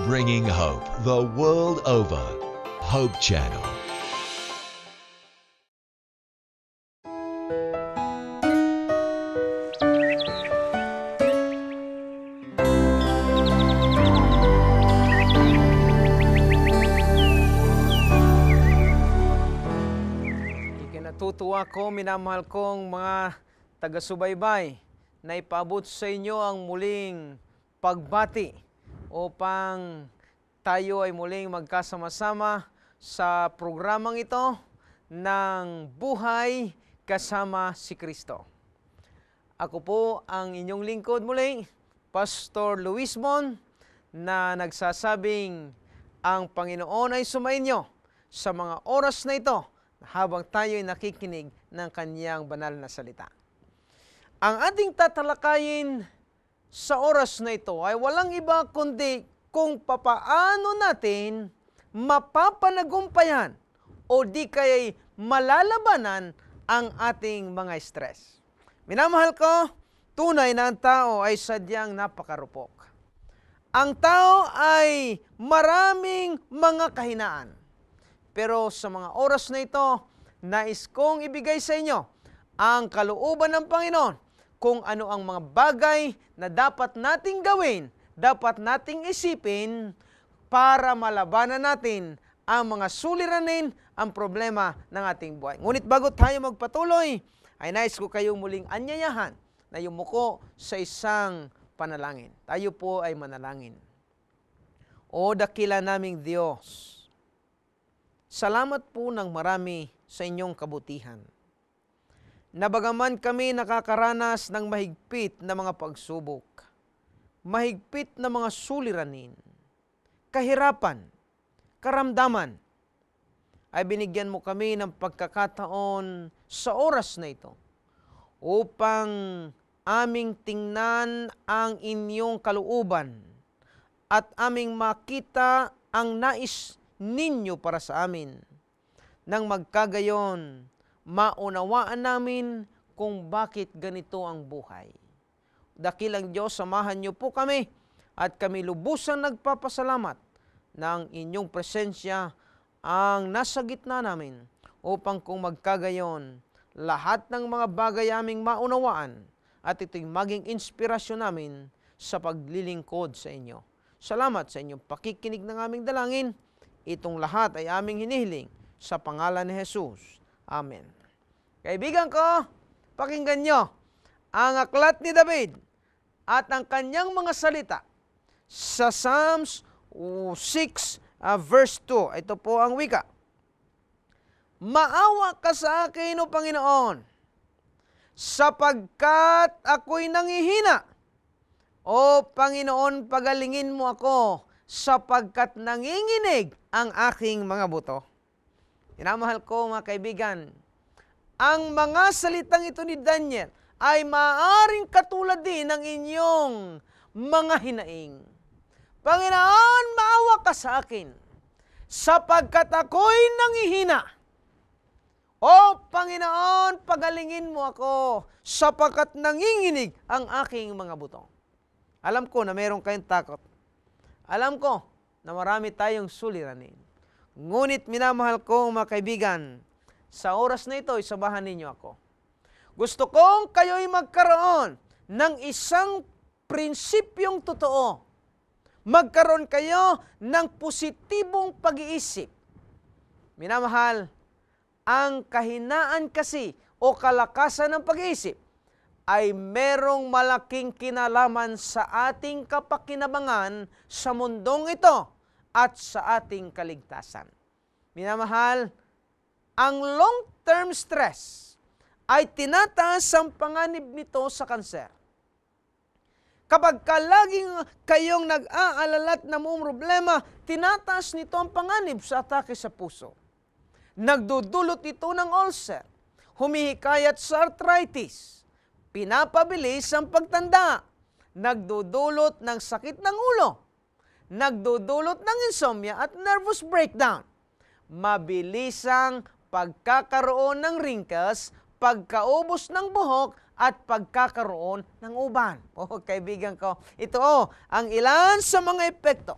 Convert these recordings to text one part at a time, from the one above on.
bringing hope the world over. Hope Channel. Ikinatutuwa ko, minamahal kong mga taga-subaybay, na ipaabot sa inyo ang muling pagbati upang tayo ay muling magkasama-sama sa programang ito ng Buhay Kasama si Kristo. Ako po ang inyong lingkod muli, Pastor Luis Mon, na nagsasabing ang Panginoon ay sumainyo sa mga oras na ito habang tayo ay nakikinig ng Kanyang banal na salita. Ang ating tatalakayin sa oras na ito ay walang iba kundi kung papaano natin mapapanagumpayan o di kaya'y malalabanan ang ating mga stress. Minamahal ko, tunay na ang tao ay sadyang napakarupok. Ang tao ay maraming mga kahinaan. Pero sa mga oras na ito, nais kong ibigay sa inyo ang kalooban ng Panginoon kung ano ang mga bagay na dapat nating gawin, dapat nating isipin para malabanan natin ang mga suliranin, ang problema ng ating buhay. Ngunit bago tayo magpatuloy, ay nais ko kayong muling anyayahan na yumuko sa isang panalangin. Tayo po ay manalangin. O dakila naming Diyos, salamat po ng marami sa inyong kabutihan. Na bagaman kami nakakaranas ng mahigpit na mga pagsubok, mahigpit na mga suliranin, kahirapan, karamdaman, ay binigyan mo kami ng pagkakataon sa oras na ito upang aming tingnan ang inyong kalooban at aming makita ang nais ninyo para sa amin. Nang magkagayon, maunawaan namin kung bakit ganito ang buhay. Dakilang Diyos, samahan niyo po kami at kami lubusang nagpapasalamat ng inyong presensya ang nasa gitna namin upang kung magkagayon, lahat ng mga bagay aming maunawaan at ito'y maging inspirasyon namin sa paglilingkod sa inyo. Salamat sa inyong pakikinig ng aming dalangin. Itong lahat ay aming hinihiling sa pangalan ni Jesus. Amen. Kaibigan ko, pakinggan nyo ang aklat ni David at ang kanyang mga salita sa Psalms 6 verse 2. Ito po ang wika. Maawa ka sa akin, O Panginoon, sapagkat ako'y nangihina. O Panginoon, pagalingin mo ako, sapagkat nanginginig ang aking mga buto. Minamahal ko, mga kaibigan, ang mga salitang ito ni Daniel ay maaaring katulad din ng inyong mga hinaing. Panginoon, maawa ka sa akin, sapagkat ako'y nangihina. O Panginoon, pagalingin mo ako, sapagkat nanginginig ang aking mga buto. Alam ko na meron kayong takot. Alam ko na marami tayong suliranin. Ngunit minamahal ko, mga kaibigan, sa oras na ito, isabahan ninyo ako. Gusto kong kayo'y magkaroon ng isang prinsipyong totoo. Magkaroon kayo ng positibong pag-iisip. Minamahal, ang kahinaan kasi o kalakasan ng pag-iisip ay merong malaking kinalaman sa ating kapakinabangan sa mundong ito at sa ating kaligtasan. Minamahal, ang long-term stress ay tinataas ang panganib nito sa kanser. Kapag laging kayong nag-aalala at namumroblema, tinataas nito ang panganib sa atake sa puso. Nagdudulot ito ng ulcer, humihikayat sa arthritis, pinapabilis ang pagtanda, nagdudulot ng sakit ng ulo, nagdudulot ng insomnia at nervous breakdown, mabilisang pagkakaroon ng wrinkles, pagkaubos ng buhok, at pagkakaroon ng uban. Kaibigan ko, ito ang ilan sa mga epekto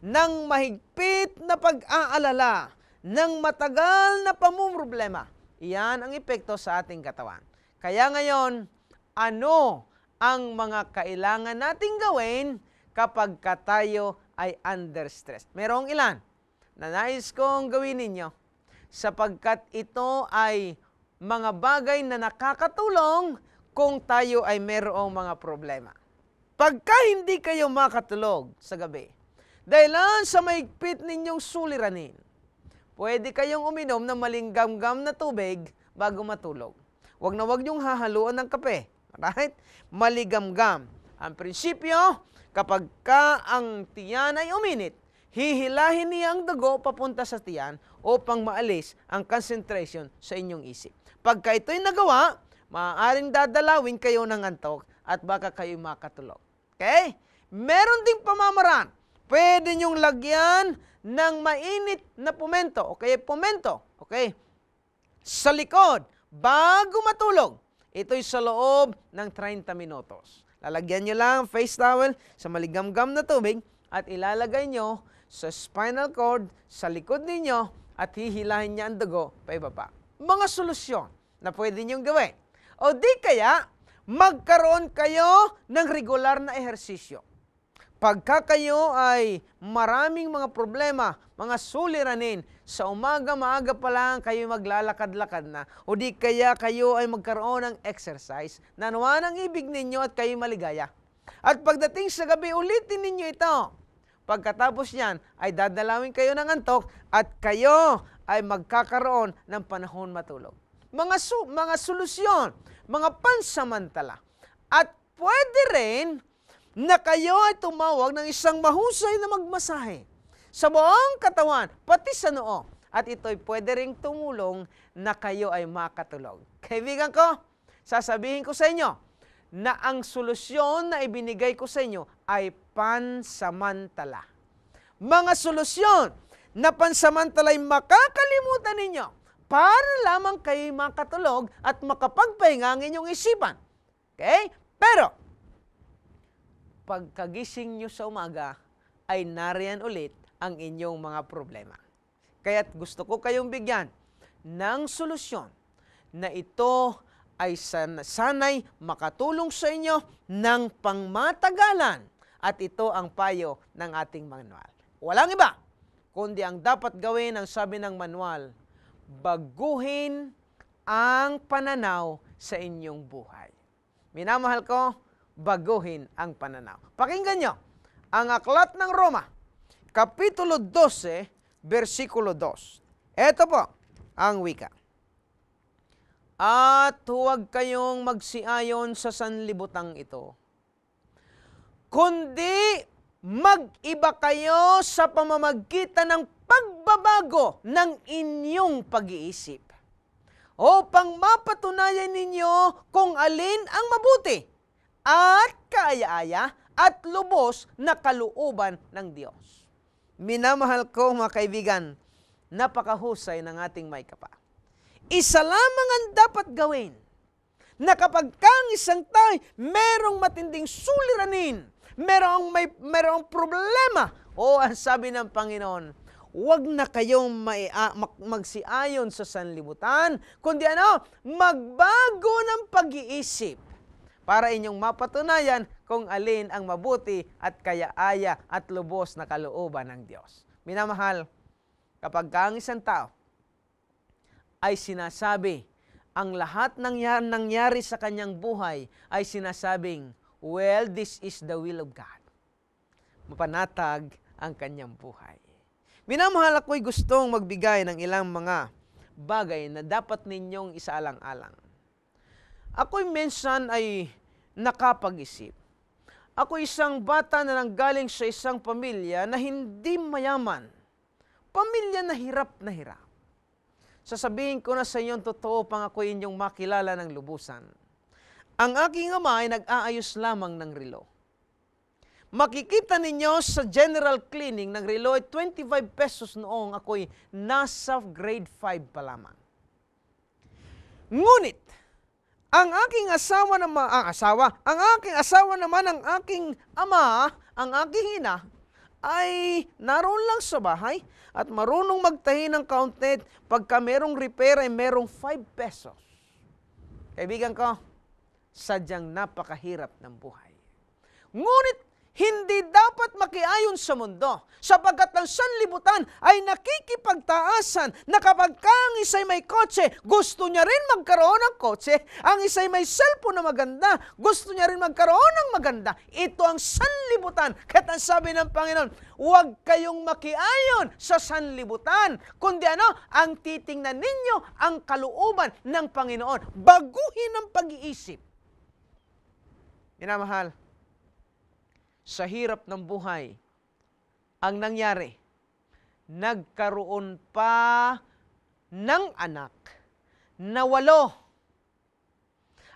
ng mahigpit na pag-aalala, ng matagal na pamumroblema. Iyan ang epekto sa ating katawan. Kaya ngayon, ano ang mga kailangan nating gawin kapag tayo ay under stress? Merong ilan na nais kong gawin ninyo sapagkat ito ay mga bagay na nakakatulong kung tayo ay merong mga problema. Pagka hindi kayo makatulog sa gabi, dahilan sa mahigpit ninyong suliranin, pwede kayong uminom ng malinggam-gam na tubig bago matulog. Huwag na huwag niyong hahaluan ng kape. Right? Maligamgam. Ang prinsipyo, kapag ang tiyan ay uminit, hihilahin niya ang dugo papunta sa tiyan upang maalis ang concentration sa inyong isip. Pagka ito'y nagawa, maaaring dadalawin kayo ng antok at baka kayo makatulog. Okay? Meron ding pamamaraan. Pwede niyong lagyan ng mainit na pumento. Okay? Pumento. Okay? Sa likod, bago matulog. Ito'y sa loob ng 30 minutos. Lalagyan nyo lang face towel sa maligamgam na tubig at ilalagay nyo sa spinal cord, sa likod ninyo at hihilahin niya ang dugo pa ibaba. Mga solusyon na pwede nyong gawin. O di kaya, magkaroon kayo ng regular na ehersisyo. Pagka kayo ay maraming mga problema, mga suliranin, sa umaga, maaga pa lang kayo maglalakad-lakad na, o di kaya kayo ay magkaroon ng exercise, nanuwa ng ibig ninyo at kayo maligaya. At pagdating sa gabi, ulitin ninyo ito. Pagkatapos niyan, ay dadalawin kayo ng antok at kayo ay magkakaroon ng panahon matulog. Mga solusyon, mga pansamantala. At pwede rin na kayo ay tumawag ng isang mahusay na magmasahe sa buong katawan, pati sa noo. At ito'y pwede ring tumulong na kayo ay makatulog. Kaibigan ko, sasabihin ko sa inyo na ang solusyon na ibinigay ko sa inyo ay pansamantala. Mga solusyon na pansamantala'y makakalimutan ninyo para lamang kayo makatulog at makapagpahinga ang inyong isipan. Okay? Pero, pagkagising nyo sa umaga, ay nariyan ulit ang inyong mga problema. Kaya't gusto ko kayong bigyan ng solusyon na ito ay sanay makatulong sa inyo ng pangmatagalan at ito ang payo ng ating manual. Walang iba, kundi ang dapat gawin ang sabi ng manual, baguhin ang pananaw sa inyong buhay. Minamahal ko, baguhin ang pananaw. Pakinggan nyo, ang aklat ng Roma, Kapitulo 12, versikulo 2. Ito po ang wika. At huwag kayong magsiayon sa sanlibutang ito, kundi mag-iba kayo sa pamamagitan ng pagbabago ng inyong pag-iisip upang mapatunayan ninyo kung alin ang mabuti at kaaya-aya at lubos na kalooban ng Diyos. Minamahal ko mga kaibigan, napakahusay ng ating may kapa. Isa lamang ang dapat gawin na kapag kang isang tayo merong matinding suliranin, merong problema, o ang sabi ng Panginoon, huwag na kayong magsiayon sa sanlibutan, kundi magbago ng pag-iisip para inyong mapatunayan kung alin ang mabuti at kaaya-aya at lubos na kalooban ng Diyos. Minamahal, kapag ang isang tao ay sinasabi, ang lahat ng nangyari sa kanyang buhay ay sinasabing, well, this is the will of God. Mapanatag ang kanyang buhay. Minamahal, ako'y gustong magbigay ng ilang mga bagay na dapat ninyong isaalang-alang. Ako'y minsan ay nakapag-isip. Ako isang bata na nanggaling sa isang pamilya na hindi mayaman. Pamilya na hirap na hirap. Sasabihin ko na sa inyo, totoo pang ako inyong makilala ng lubusan. Ang aking ama ay nag-aayos lamang ng relo. Makikita ninyo sa general cleaning ng relo ay 25 pesos noong ako'y nasa grade 5 pa lamang. Ngunit, ang aking asawa naman, ang aking ama, ang aking ina, ay naroon lang sa bahay at marunong magtahi ng counted pagka merong repair ay merong 5 pesos. Kaibigan ko, sadyang napakahirap ng buhay. Ngunit hindi dapat makiayon sa mundo sapagkat ang sanlibutan ay nakikipagtaasan na kapag ang isa'y may kotse, gusto niya rin magkaroon ng kotse. Ang isa'y may cellphone na maganda, gusto niya rin magkaroon ng maganda. Ito ang sanlibutan. Kaya ang sabi ng Panginoon, huwag kayong makiayon sa sanlibutan, kundi ang titingnan ninyo ang kalooban ng Panginoon. Baguhin ang pag-iisip. Minamahal, sa hirap ng buhay, ang nangyari, nagkaroon pa ng anak na 8.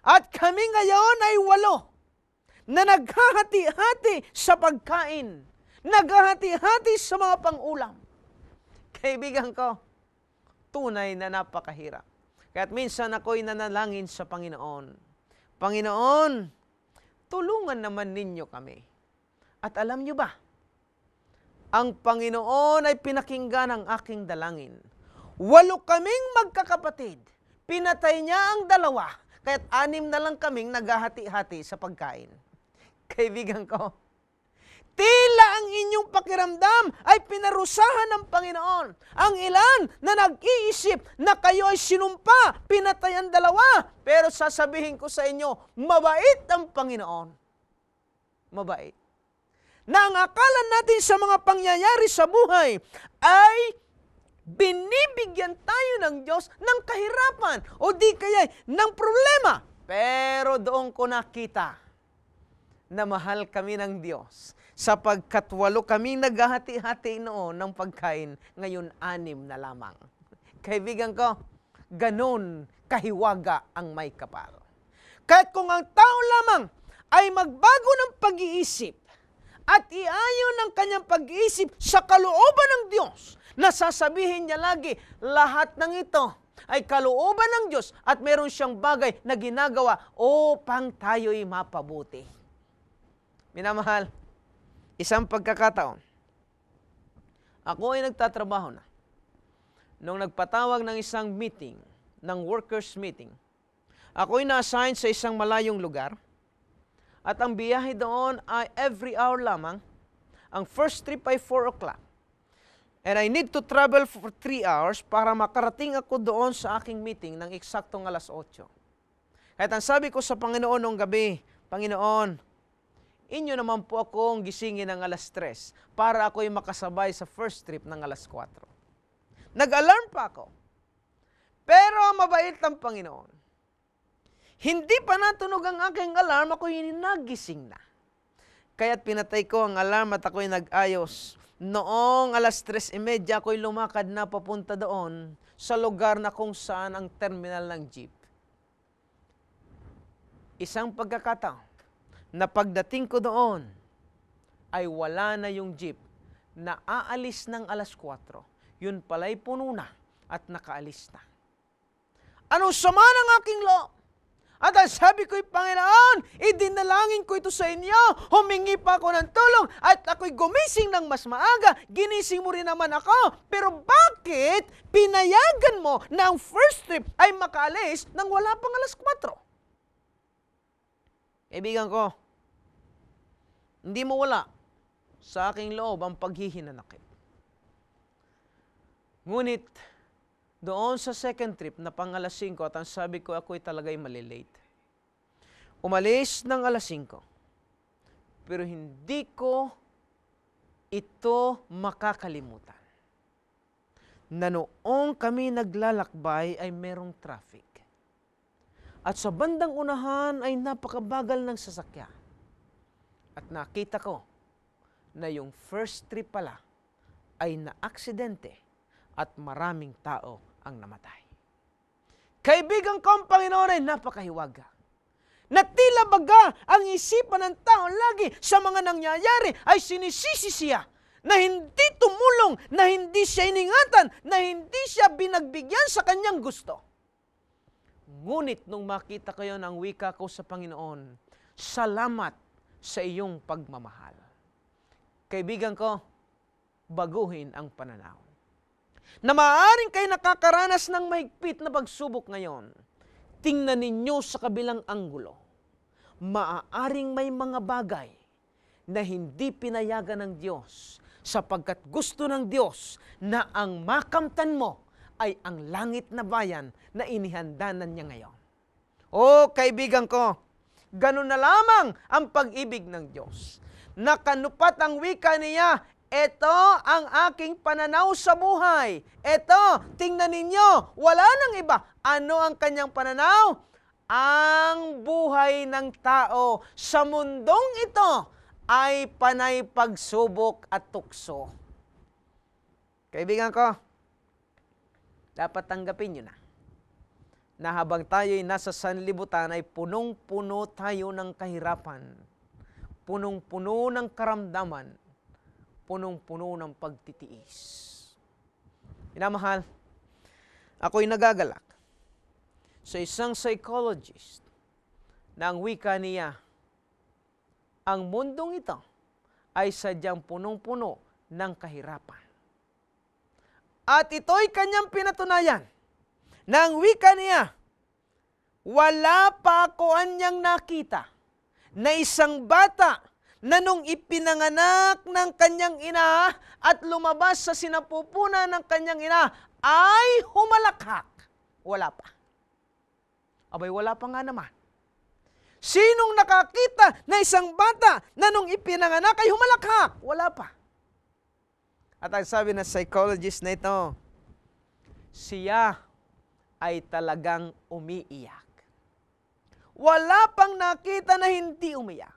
At kami ngayon ay 8 na naghahati-hati sa pagkain, naghahati-hati sa mga pang-ulam. Kaibigan ko, tunay na napakahirap. Kaya't minsan ako'y nanalangin sa Panginoon, Panginoon, tulungan naman ninyo kami. At alam nyo ba, ang Panginoon ay pinakinggan ang aking dalangin. 8 kaming magkakapatid. Pinatay niya ang 2, kaya't 6 na lang kaming naghahati-hati sa pagkain. Kaibigan ko, tila ang inyong pakiramdam ay pinarusahan ng Panginoon. Ang ilan na nag-iisip na kayo ay sinumpa, pinatay ang 2. Pero sasabihin ko sa inyo, mabait ang Panginoon. Mabait. Na ang akala natin sa mga pangyayari sa buhay ay binibigyan tayo ng Diyos ng kahirapan o di kaya ng problema. Pero doon ko nakita na mahal kami ng Diyos sapagkat 8 kami naghahati-hati noon ng pagkain, ngayon 6 na lamang. Kaibigan ko, ganon kahiwaga ang may kapal. Kahit kung ang tao lamang ay magbago ng pag-iisip, at iayon ng kanyang pag-iisip sa kalooban ng Diyos, na sasabihin niya lagi, lahat ng ito ay kalooban ng Diyos at meron siyang bagay na ginagawa upang tayo'y mapabuti. Minamahal, isang pagkakataon, ako ay nagtatrabaho na. Nung nagpatawag ng isang meeting, ng workers meeting, ako ay na-assign sa isang malayong lugar. At ang biyahe doon ay every hour lamang. Ang first trip ay 4 o'clock. And I need to travel for 3 hours para makarating ako doon sa aking meeting ng eksaktong 8:00. Kahit ang sabi ko sa Panginoon noong gabi, Panginoon, inyo naman po akong gisingin ng 3:00 para ako'y makasabay sa first trip ng 4:00. Nag-alarm pa ako. Pero mabait ang Panginoon. Hindi pa natunog ang aking alarm, ako'y nagising na. Kaya't pinatay ko ang alarm at ako'y nag-ayos. Noong 3:30, ako'y lumakad na papunta doon sa lugar na kung saan ang terminal ng jeep. Isang pagkakataon na pagdating ko doon, ay wala na yung jeep na aalis ng 4:00. Yun pala'y puno na at nakaalis na. Anong sama ng aking loob? At ang sabi ko'y, Panginoon, idinalangin ko ito sa inyo, humingi pa ako ng tulong, at ako'y gumising ng mas maaga, ginising mo rin naman ako, pero bakit pinayagan mo na ang first trip ay makaalis nang wala pang 4:00? Kaibigan ko, hindi mo wala sa aking loob ang paghihinanakit. Ngunit, doon sa second trip na pang 5:00 at ang sabi ko, ako'y talaga'y malilate. Umalis ng 5:00. Pero hindi ko ito makakalimutan. Na noong kami naglalakbay ay merong traffic. At sa bandang unahan ay napakabagal ng sasakyan. At nakita ko na yung first trip pala ay naaksidente at maraming tao ang namatay. Kaibigan ko, ang Panginoon ay napakahiwaga. Na tila baga ang isipan ng tao lagi sa mga nangyayari ay sinisisi siya na hindi tumulong, na hindi siya iningatan, na hindi siya binagbigyan sa kanyang gusto. Ngunit nung makita ko yun, ang wika ko sa Panginoon, salamat sa iyong pagmamahal. Kaibigan ko, baguhin ang pananaw. Na maaaring kayo nakakaranas ng mahigpit na pagsubok ngayon, tingnan ninyo sa kabilang anggulo. Maaaring may mga bagay na hindi pinayagan ng Diyos sapagkat gusto ng Diyos na ang makamtan mo ay ang langit na bayan na inihandanan niya ngayon. O kaibigan ko, ganun na lamang ang pag-ibig ng Diyos. Nakanupat ang wika niya, ito ang aking pananaw sa buhay. Ito, tingnan ninyo, wala nang iba. Ano ang kanyang pananaw? Ang buhay ng tao sa mundong ito ay panay pagsubok at tukso. Kaibigan ko, dapat tanggapin nyo na habang tayo'y nasa sanlibutan ay punong-puno tayo ng kahirapan, punong-puno ng karamdaman, punong-puno ng pagtitiis. Minamahal, ako'y nagagalak sa isang psychologist na ang wika niya, ang mundong ito ay sadyang punong-puno ng kahirapan. At ito'y kanyang pinatunayan na ang wika niya, wala pa ako anyang nakita na isang bata na nung ipinanganak ng kanyang ina at lumabas sa sinapupunan ng kanyang ina ay humalakhak. Wala pa. Abay, wala pa nga naman. Sinong nakakita na isang bata na nung ipinanganak ay humalakhak? Wala pa. At ang sabi ng psychologist na ito, siya ay talagang umiiyak. Wala pang nakita na hindi umiyak.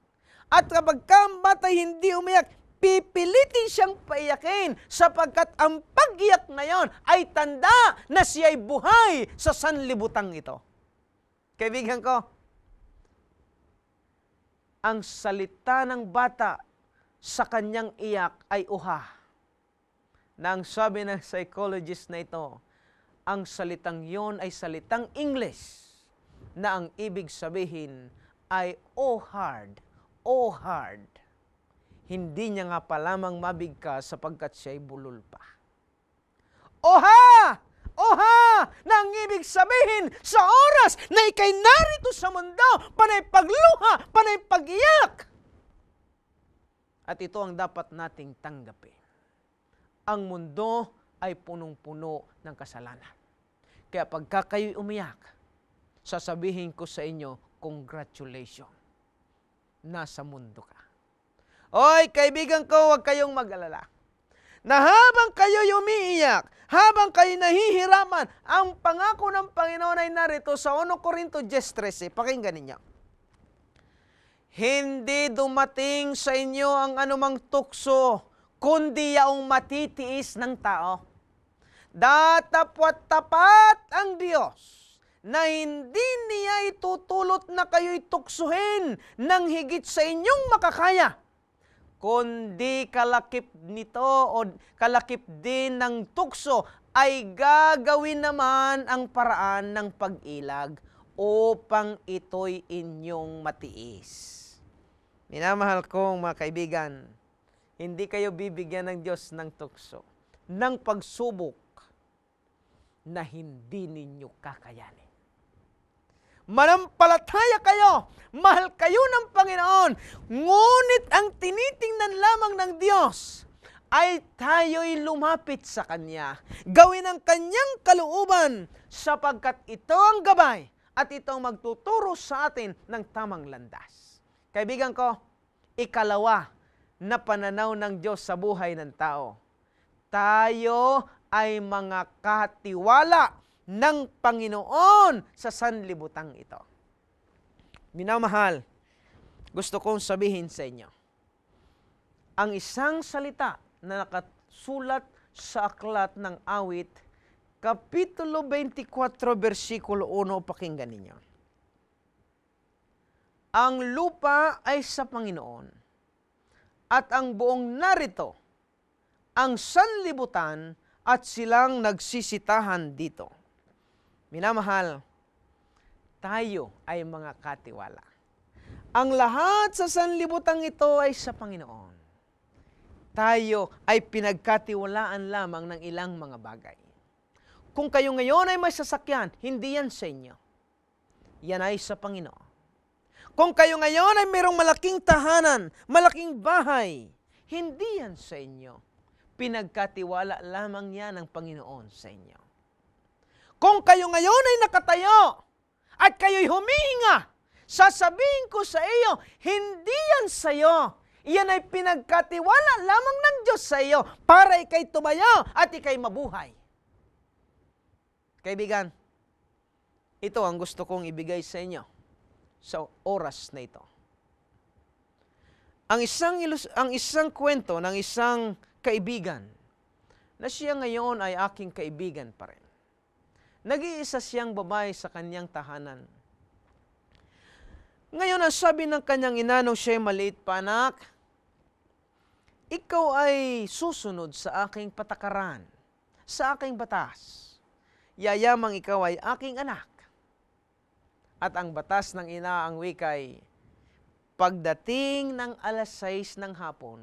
At kapag ang bata hindi umiyak, pipilitin siyang paiyakin sapagkat ang pag-iyak na yon ay tanda na siya'y buhay sa sanlibutang ito. Kaibigan ko, ang salita ng bata sa kanyang iyak ay uha. Nang sabi ng psychologist na ito, ang salitang yon ay salitang English na ang ibig sabihin ay oh hard. Oh hard. Hindi niya nga pa lamang mabigkas sapagkat siya'y bulol pa. Oha! Oha! Na ang ibig sabihin sa oras na ikay narito sa mundo, panay pagluha, panay pag-iyak. At ito ang dapat nating tanggapin. Ang mundo ay punong-puno ng kasalanan. Kaya pagka kayo'y umiyak, sasabihin ko sa inyo, congratulations. Nasa mundo ka. Oy, kaibigan ko, huwag kayong mag-alala. Na habang kayo'y umiiyak, habang kayo'y nahihiraman, ang pangako ng Panginoon ay narito sa 1 Corinto 10:13. Pakinggan ninyo. Hindi dumating sa inyo ang anumang tukso, kundi yaong matitiis ng tao. Datapwat tapat ang Diyos na hindi niya itutulot na kayo'y tuksuhin ng higit sa inyong makakaya, kundi kalakip nito o kalakip din ng tukso ay gagawin naman ang paraan ng pag-ilag upang ito'y inyong matiis. Minamahal kong mga kaibigan, hindi kayo bibigyan ng Diyos ng tukso, ng pagsubok na hindi ninyo kakayanin. Manampalataya kayo, mahal kayo ng Panginoon, ngunit ang tinitingnan lamang ng Diyos ay tayo'y lumapit sa Kanya, gawin ang Kanyang kalooban sapagkat ito ang gabay at ito ang magtuturo sa atin ng tamang landas. Kaibigan ko, ikalawa na pananaw ng Diyos sa buhay ng tao. Tayo ay mga katiwala ng Panginoon sa sanlibutang ito. Minamahal, gusto kong sabihin sa inyo, ang isang salita na nakasulat sa aklat ng Awit, Kapitulo 24, versikulo 1, pakinggan ninyo. Ang lupa ay sa Panginoon, at ang buong narito, ang sanlibutan at silang nagsisitahan dito. Minamahal, tayo ay mga katiwala. Ang lahat sa sanlibutang ito ay sa Panginoon. tayo ay pinagkatiwalaan lamang ng ilang mga bagay. Kung kayo ngayon ay may sasakyan, hindi yan sa inyo. Yan ay sa Panginoon. Kung kayo ngayon ay mayroong malaking tahanan, malaking bahay, hindi yan sa inyo. Pinagkatiwala lamang yan ng Panginoon sa inyo. Kung kayo ngayon ay nakatayo at kayo'y humihinga, sasabihin ko sa iyo, hindi yan sa iyo. Iyan ay pinagkatiwala lamang ng Diyos sa iyo para ikay tumayo at ikay mabuhay. Kaibigan, ito ang gusto kong ibigay sa inyo sa oras na ito. Ang isang kwento ng isang kaibigan na siya ngayon ay aking kaibigan pa rin. Nag-iisa siyang babae sa kanyang tahanan. Ngayon, ang sabi ng kanyang ina nung siya'y maliit pa, anak, ikaw ay susunod sa aking patakaran, sa aking batas. Yayamang ikaw ay aking anak. At ang batas ng ina, ang wikay, pagdating ng 6:00 ng hapon,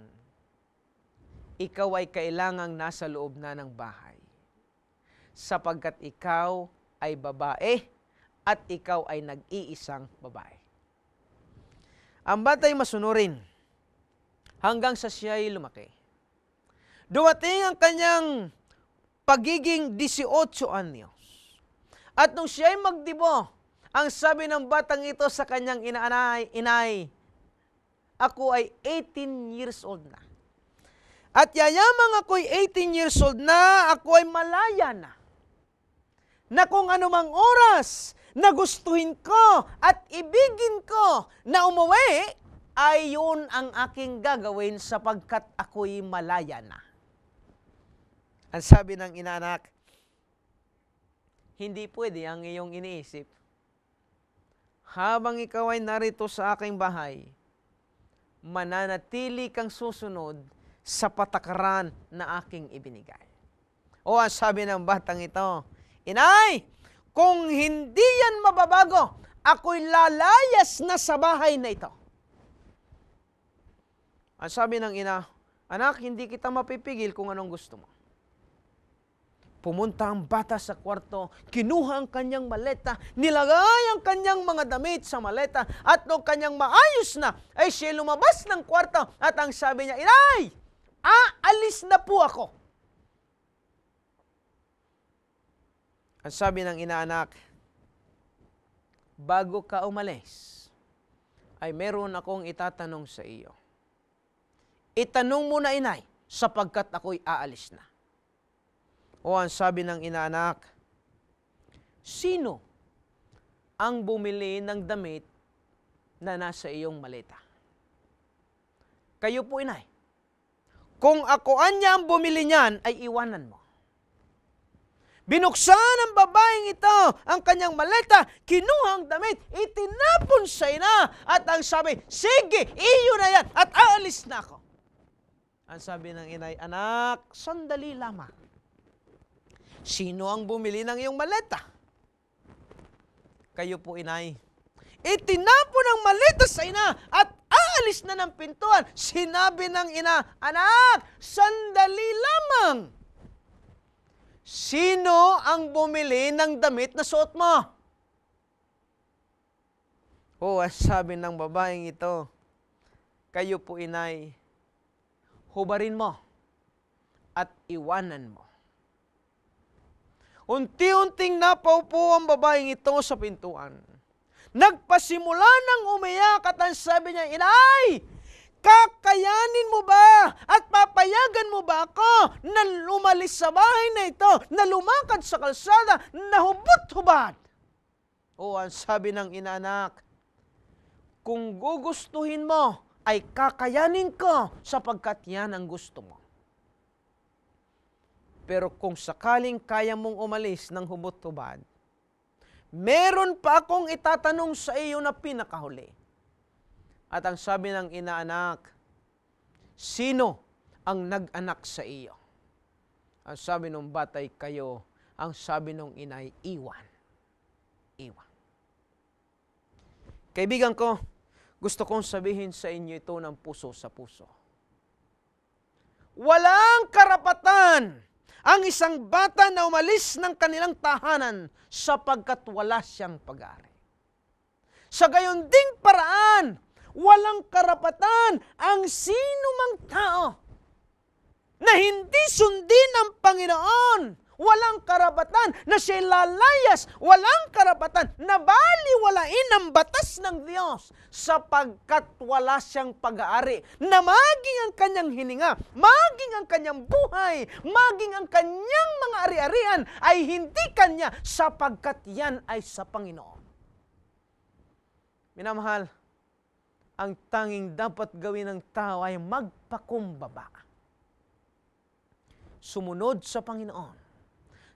ikaw ay kailangang nasa loob na ng bahay. Sapagkat ikaw ay babae at ikaw ay nag-iisang babae. Ang bata'y masunurin hanggang sa siya'y lumaki. Dumating ang kanyang pagiging 18 anyos. At nung siya'y magdibo, ang sabi ng batang ito sa kanyang inay, ako ay 18 years old na. At yayamang ako'y 18 years old na, ako ay malaya na. Na kung anumang oras na gustuhin ko at ibigin ko na umuwi, ay yun ang aking gagawin sapagkat ako'y malaya na. Ang sabi ng inaanak, hindi pwede ang iyong iniisip. Habang ikaw ay narito sa aking bahay, mananatili kang susunod sa patakaran na aking ibinigay. O ang sabi ng batang ito, Inay, kung hindi yan mababago, ako'y lalayas na sa bahay na ito. Ang sabi ng ina, anak, hindi kita mapipigil kung anong gusto mo. Pumunta ang bata sa kwarto, kinuha ang kanyang maleta, nilagay ang kanyang mga damit sa maleta, at nung kanyang maayos na, ay siya lumabas ng kwarto, at ang sabi niya, Inay, aalis na po ako. Ang sabi ng inaanak, bago ka umalis, ay meron akong itatanong sa iyo. Itanong mo na, inay, sapagkat ako'y aalis na. O ang sabi ng inaanak, sino ang bumili ng damit na nasa iyong maleta? Kayo po, inay. Kung ako anya ang bumili niyan, ay iwanan mo. Binuksan ng babaeng ito ang kanyang maleta, kinuha ang damit, itinapon sa ina, at ang sabi, sige, iyo na yan, at aalis na ako. Ang sabi ng inay, anak, sandali lamang. Sino ang bumili ng iyong maleta? Kayo po, inay. Itinapon ang maleta sa ina at aalis na ng pintuan. Sinabi ng ina, anak, sandali lamang. Sino ang bumili ng damit na suot mo? O, sabi ng babaeng ito, kayo po, inay, hubarin mo at iwanan mo. Unti-unting napaupo ang babaeng ito sa pintuan. Nagpasimula ng umiyak at ang sabi niya, Inay, kakayanin mo ba at papayagan mo ba ako na umalis sa bahay na ito, na lumakad sa kalsada, na hubot-hubad? O ang sabi ng inaanak, kung gugustuhin mo, ay kakayanin ko sapagkat yan ang gusto mo. Pero kung sakaling kaya mong umalis ng hubot-hubad, meron pa akong itatanong sa iyo na pinakahuli. At ang sabi ng inaanak, sino ang nag-anak sa iyo? Ang sabi ng batay, kayo. Ang sabi ng inay, iwan. Iwan. Kaibigan ko, gusto kong sabihin sa inyo ito ng puso sa puso. walang karapatan ang isang bata na umalis ng kanilang tahanan sapagkat wala siyang pag-aari. Sa gayon ding paraan, walang karapatan ang sino mang tao na hindi sundin ang Panginoon. Walang karapatan na siya lalayas. Walang karapatan na baliwalain ang batas ng Diyos sapagkat wala siyang pag-aari. Na maging ang kanyang hininga, maging ang kanyang buhay, maging ang kanyang mga ari-arian ay hindi kanya sapagkat yan ay sa Panginoon. Minamahal, ang tanging dapat gawin ng tao ay magpakumbaba. Sumunod sa Panginoon.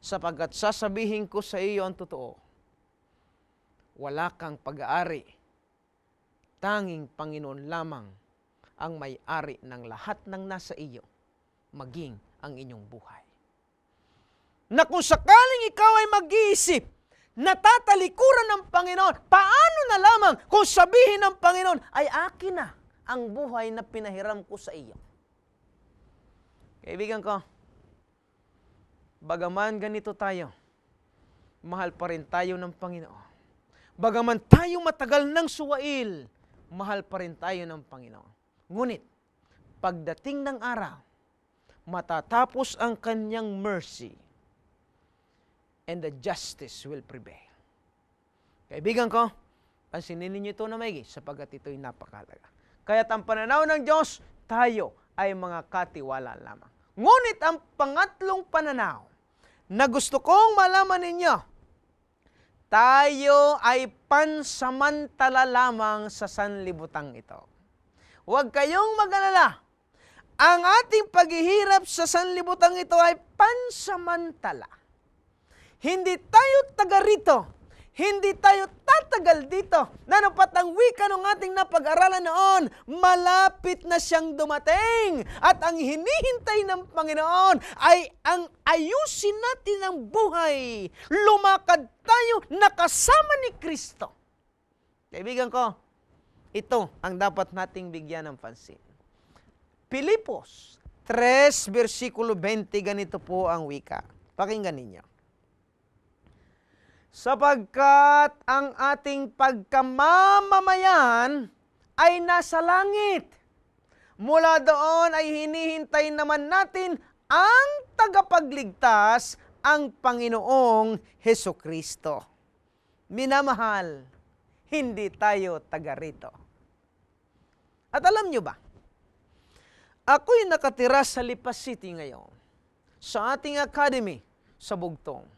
Sapagkat sasabihin ko sa iyo ang totoo, wala kang pag-aari. Tanging Panginoon lamang ang may-ari ng lahat ng nasa iyo, maging ang inyong buhay. Na kung sakaling ikaw ay mag-iisip, natatalikuran ng Panginoon, paano na lamang kung sabihin ng Panginoon, ay akin na ang buhay na pinahiram ko sa iyo. Kaibigan ko, bagaman ganito tayo, mahal pa rin tayo ng Panginoon. Bagaman tayo matagal ng suwail, mahal pa rin tayo ng Panginoon. Ngunit, pagdating ng araw, matatapos ang kanyang mercy and the justice will prevail. Kaibigan ko, pansinin ninyo ito na maigi sapagkat ito'y napakalaga. Kaya't ang pananaw ng Diyos, tayo ay mga katiwala lamang. Ngunit ang pangatlong pananaw, na gusto kong malaman ninyo, tayo ay pansamantala lamang sa sanlibutang ito. Huwag kayong mag-alala. Ang ating paghihirap sa sanlibutang ito ay pansamantala. Hindi tayo taga rito. Hindi tayo tatagal dito. Nanupat ang wika ng ating napag-aralan noon, malapit na siyang dumating. At ang hinihintay ng Panginoon ay ang ayusin natin ang buhay. Lumakad tayo nakasama ni Kristo. Kaibigan ko, ito ang dapat nating bigyan ng pansin. Pilipos 3, versikulo 20, ganito po ang wika. Pakinggan ninyo. Sapagkat ang ating pagkamamamayan ay nasa langit. Mula doon ay hinihintay naman natin ang tagapagligtas, ang Panginoong Hesukristo. Minamahal, hindi tayo taga rito. At alam nyo ba, ako'y nakatira sa Lipa City ngayon, sa ating academy sa Bugtong.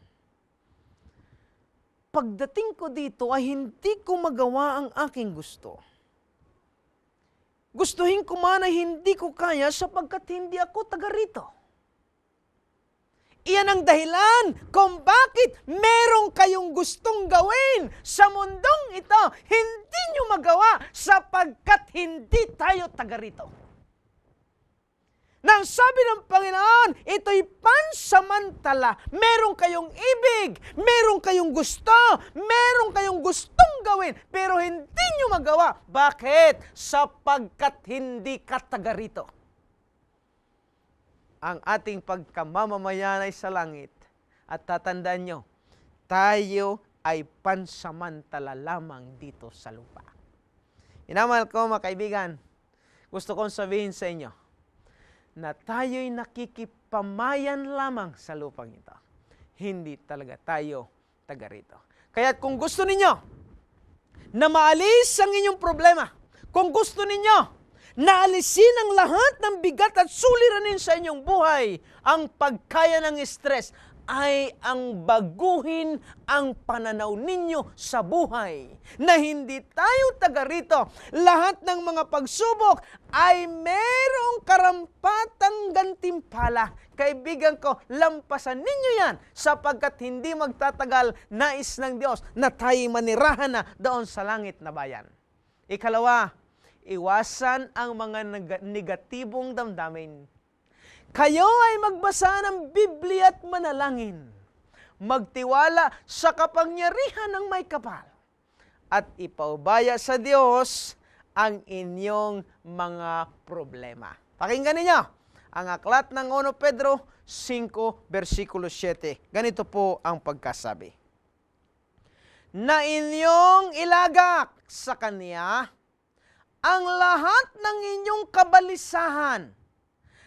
Pagdating ko dito ay hindi ko magawa ang aking gusto. Gustuhin ko man ay hindi ko kaya sapagkat hindi ako taga rito. Iyan ang dahilan kung bakit merong kayong gustong gawin sa mundong ito. Hindi nyo magawa sapagkat hindi tayo taga rito. Nang sabi ng Panginoon, ito'y pansamantala. Meron kayong ibig, meron kayong gusto, meron kayong gustong gawin, pero hindi nyo magawa. Bakit? Sapagkat hindi ka taga rito. Ang ating pagkamamamayan ay sa langit. At tatandaan nyo, tayo ay pansamantala lamang dito sa lupa. Minamahal ko mga kaibigan, gusto kong sabihin sa inyo, na tayo'y nakikipamayan lamang sa lupang ito. Hindi talaga tayo taga rito. Kaya kung gusto ninyo na maalis ang inyong problema, kung gusto ninyo na alisin ang lahat ng bigat at suliranin sa inyong buhay, ang pagkaya ng stress ay ang baguhin ang pananaw ninyo sa buhay. Na hindi tayo taga rito. Lahat ng mga pagsubok ay merong karampatang gantimpala. Kaibigan ko, lampasan ninyo yan sapagkat hindi magtatagal nais ng Diyos na tayo manirahan na doon sa langit na bayan. Ikalawa, iwasan ang mga negatibong damdamin. Kayo ay magbasa ng Biblia at manalangin. Magtiwala sa kapangyarihan ng may kapal. At ipaubaya sa Diyos ang inyong mga problema. Pakinggan ninyo Ang aklat ng 1 Pedro 5, versikulo 7. Ganito po ang pagkasabi. Na inyong ilagak sa Kanya ang lahat ng inyong kabalisahan,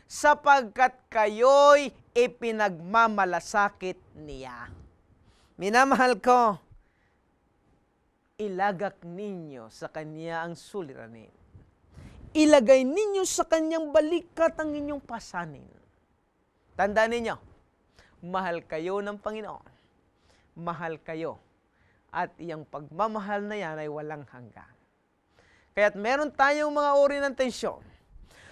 sapagkat kayo'y ipinagmamalasakit niya. Minamahal ko, ilagak ninyo sa Kanya ang suliranin. Ilagay ninyo sa Kanyang balikat ang inyong pasanin. Tandaan ninyo, mahal kayo ng Panginoon. Mahal kayo. At iyang pagmamahal na yan ay walang hanggan. Kaya't meron tayong mga uri ng tensyon.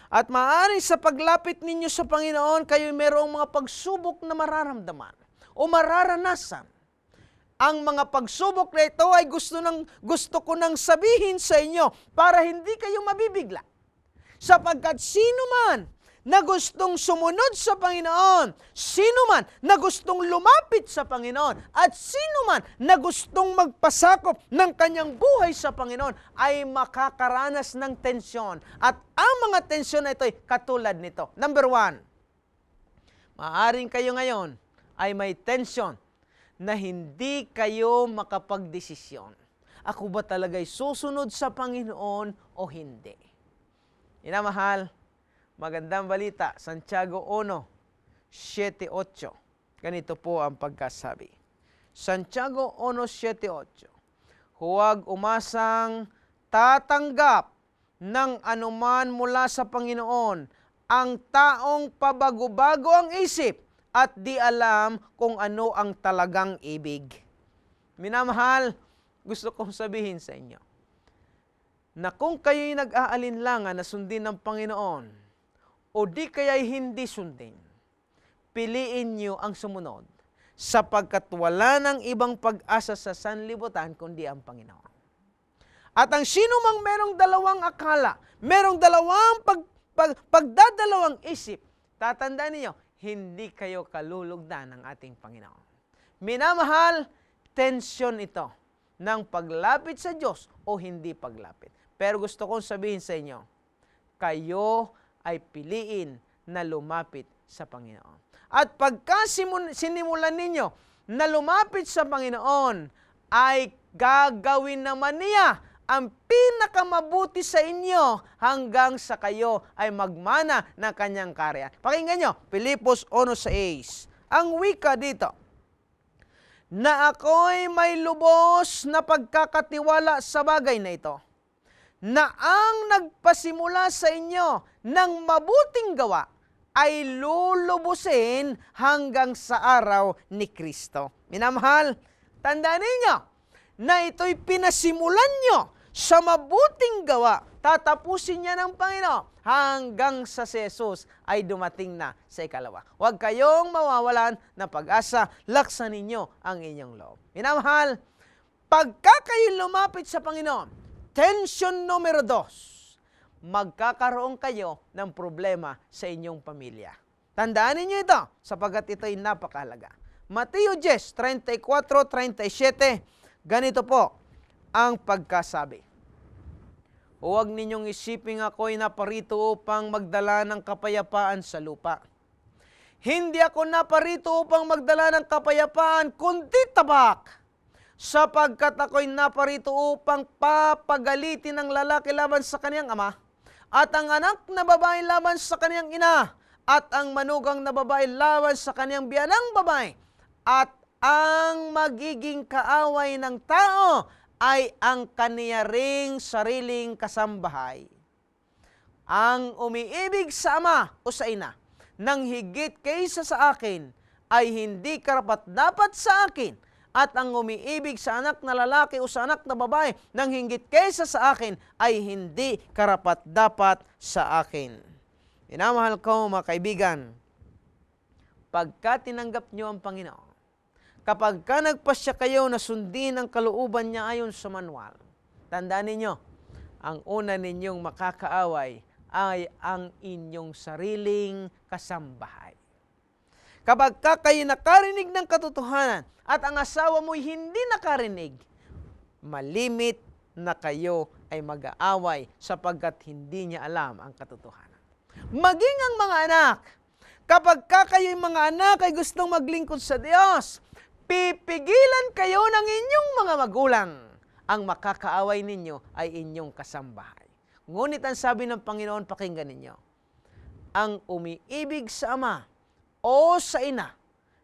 At maaaring sa paglapit ninyo sa Panginoon, kayo merong mga pagsubok na mararamdaman o mararanasan. Ang mga pagsubok na ito ay gusto ko nang sabihin sa inyo para hindi kayo mabibigla. Sapagkat sino man na gustong sumunod sa Panginoon, sino man na gustong lumapit sa Panginoon, at sino man na gustong magpasakop ng kanyang buhay sa Panginoon, ay makakaranas ng tensyon. At ang mga tensyon na ito ay katulad nito. Number 1, maaaring kayo ngayon ay may tensyon na hindi kayo makapagdesisyon. Ako ba talaga'y susunod sa Panginoon o hindi? Inamahal, magandang balita, Santiago 1, 7, 8. Ganito po ang pagkasabi. Santiago 1, 7, 8. Huwag umasang tatanggap ng anuman mula sa Panginoon ang taong pabago-bago ang isip at di alam kung ano ang talagang ibig. Minamahal, gusto kong sabihin sa inyo, na kung kayo'y nag-aalinlangan na sundin ng Panginoon, o di kaya'y hindi sundin, piliin niyo ang sumunod, sapagkat wala ng ibang pag-asa sa sanlibutan kundi ang Panginoon. At ang sino mang merong dalawang akala, merong dalawang pagdadalawang isip, tatandaan niyo, hindi kayo kalulugdan ng ating Panginoon. Minamahal, tensyon ito ng paglapit sa Diyos o hindi paglapit. Pero gusto kong sabihin sa inyo, kayo ay piliin na lumapit sa Panginoon. At pagka sinimulan ninyo na lumapit sa Panginoon, ay gagawin naman niya ang pinakamabuti sa inyo hanggang sa kayo ay magmana ng kanyang karya. Pakinggan nyo, Filipos 1:6. Ang wika dito, na ako'y may lubos na pagkakatiwala sa bagay na ito, na ang nagpasimula sa inyo ng mabuting gawa ay lulubusin hanggang sa araw ni Kristo. Minamahal, tandaan ninyo na ito'y pinasimulan nyo sa mabuting gawa. Tatapusin niya ng Panginoon hanggang sa si Jesus ay dumating na sa ikalawa. Huwag kayong mawawalan ng pag-asa. Laksan ninyo ang inyong loob. Minamahal, pagka kayo lumapit sa Panginoon, tension numero 2, magkakaroon kayo ng problema sa inyong pamilya. Tandaan niyo ito, sapagkat ito'y napakahalaga. Mateo 10:34-37, ganito po ang pagkasabi. Huwag ninyong isiping ako'y naparito upang magdala ng kapayapaan sa lupa. Hindi ako naparito upang magdala ng kapayapaan, kundi tabak. Sapagkat ako'y naparito upang papagalitin ang lalaki laban sa kaniyang ama, at ang anak na babae laban sa kaniyang ina, at ang manugang na babae laban sa kaniyang biyanang babae, at ang magiging kaaway ng tao ay ang kaniya ring sariling kasambahay. Ang umiibig sa ama o sa ina nang higit kaysa sa akin ay hindi karapat-dapat sa akin, at ang umiibig sa anak na lalaki o sa anak na babae nang hinggit kaysa sa akin ay hindi karapat-dapat sa akin. Minamahal ko mga kaibigan, pagka tinanggap nyo ang Panginoon, kapag ka nagpasya kayo na sundin ang kalooban niya ayon sa manual, tandaan ninyo, ang una ninyong makakaaway ay ang inyong sariling kasambahay. Kapag ka kayo nakarinig ng katotohanan at ang asawa mo'y hindi nakarinig, malimit na kayo ay mag-aaway sapagkat hindi niya alam ang katotohanan. Maging ang mga anak, kapag kayo'y mga anak ay gustong maglingkod sa Diyos, pipigilan kayo ng inyong mga magulang. Ang makakaaway ninyo ay inyong kasambahay. Ngunit ang sabi ng Panginoon, pakinggan ninyo, ang umiibig sa ama o sa ina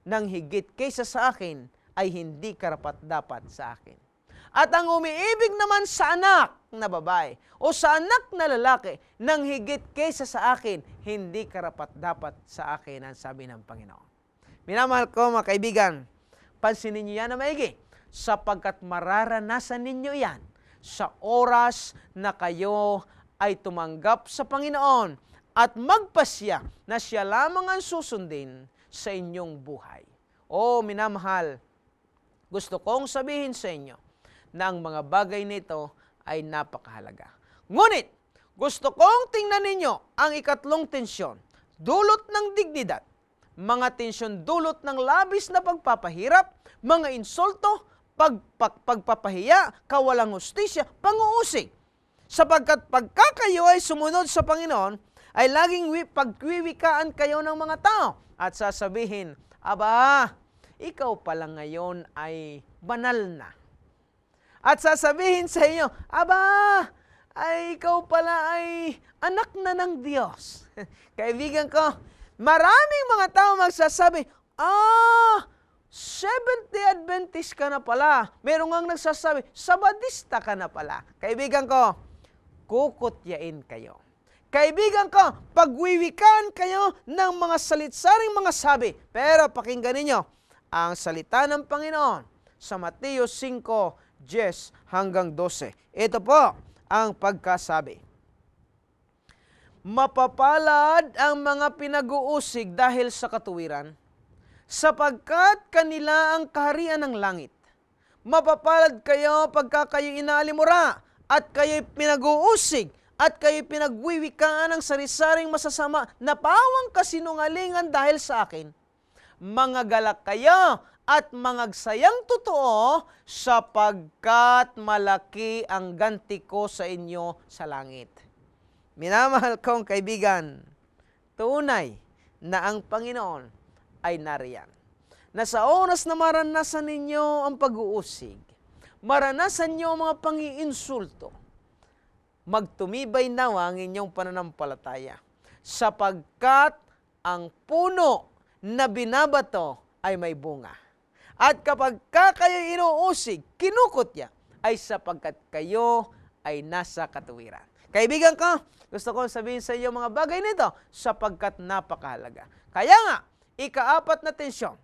ng higit kaysa sa akin ay hindi karapat-dapat sa akin. At ang umiibig naman sa anak na babae o sa anak na lalaki ng higit kaysa sa akin, hindi karapat-dapat sa akin, ang sabi ng Panginoon. Minamahal ko mga kaibigan, pansinin niyo yan na maigi, sapagkat mararanasan ninyo yan sa oras na kayo ay tumanggap sa Panginoon at magpasya na siya lamang ang susundin sa inyong buhay. O minamahal, gusto kong sabihin sa inyo na ang mga bagay nito ay napakahalaga. Ngunit, gusto kong tingnan ninyo ang ikatlong tensyon, dulot ng dignidad, mga tensyon dulot ng labis na pagpapahirap, mga insulto, pagpapahiya, kawalang hustisya, pang-uusig. Sapagkat pagka kayo ay sumunod sa Panginoon, ay laging pagwiwikaan kayo ng mga tao at sasabihin, aba, ikaw pala ngayon ay banal na. At sasabihin sa inyo, aba, ay ikaw pala ay anak na ng Diyos. Kaibigan ko, maraming mga tao magsasabi, 70 Adventist ka na pala. Meron ngang nagsasabi, Sabadista ka na pala. Kaibigan ko, kukutyain kayo. Kaibigan ko, pagwiwikan kayo ng mga salitsaring mga sabi. Pero pakinggan ninyo, ang salita ng Panginoon sa Mateo 5:10 hanggang 12. Ito po ang pagkasabi. Mapapalad ang mga pinag-uusig dahil sa katuwiran, sapagkat kanila ang kaharian ng langit. Mapapalad kayo pagka kayo inalimura at kayo'y pinag-uusig at kayo'y pinagwiwikaan ng sari-saring masasama na pawang kasinungalingan dahil sa akin. Mangagalak kayo at mangagsayang totoo sapagkat malaki ang ganti ko sa inyo sa langit. Minamahal kong kaibigan, tunay na ang Panginoon ay nariyan. Na sa oras na maranasan ninyo ang pag-uusig, maranasan nyo ang mga pangiinsulto, magtumibay nawa ang inyong pananampalataya, sapagkat ang puno na binabato ay may bunga. At kapag kayo inuusig, kinukutya, ay sapagkat kayo ay nasa katuwiran. Kaibigan ko, gusto kong sabihin sa iyo mga bagay nito, sapagkat napakahalaga. Kaya nga, ika-4 na tensyon,